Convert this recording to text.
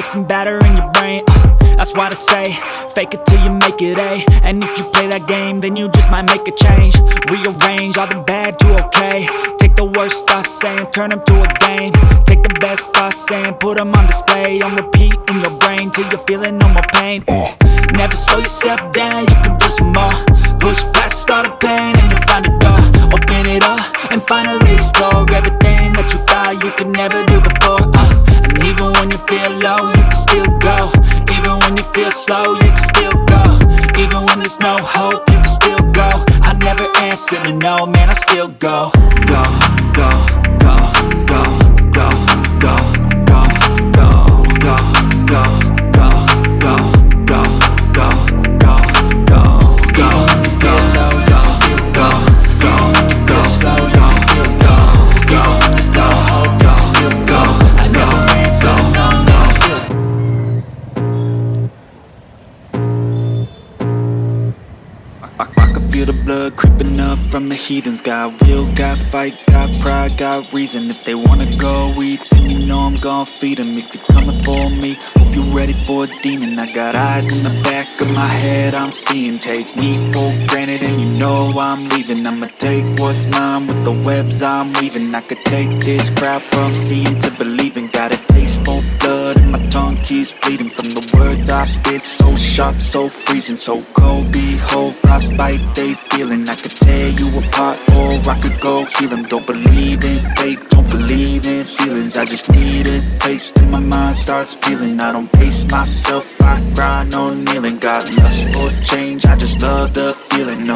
like some batter in your brain. That's why I say, fake it till you make it A. And if you play that game, then you just might make a change. Rearrange all the bad to okay. Take the worst thoughts saying, turn them to a game. Take the best thoughts saying, put them on display. On repeat in your brain till you're feeling no more pain. Never slow yourself down, you can do some more. Push past all the pain and you'll find a door. Open it up and finally explore everything that you thought you could never do before. And even when you feel low, you can still go. Even when you feel slow, you can still go. Even when there's no hope, you can still go. I never answer to no, man, I still go. Go, go, go, go, go, go, go, go, go, go, go, go, go, go, go, go, go. Even when you feel low, you can still go. Even when you feel slow, you can still go. Even when there's no hope, you can still go. I never answer to no, man, I still go. I can feel the blood creeping up from the heathens. Got will, got fight, got pride, got reason. If they wanna go eat, then you know I'm gon' feed them. If you're coming for me, hope you're ready for a demon. I got eyes in the back of my head, I'm seeing. Take me for granted and you know I'm leaving. I'ma take what's mine with the webs I'm weaving. I could take this crowd from seeing to believing. Got a taste for blood and my tongue keeps bleeding. From the words I spit, so sharp, so freezing. So cold, behold, frostbite they feeling. I could tear you apart or I could go heal them. Don't believe in fate, don't believe in ceilings. I just need a taste and my mind starts feeling. I don't pace myself, I grind on kneeling. Got lust for change, I just love the feeling.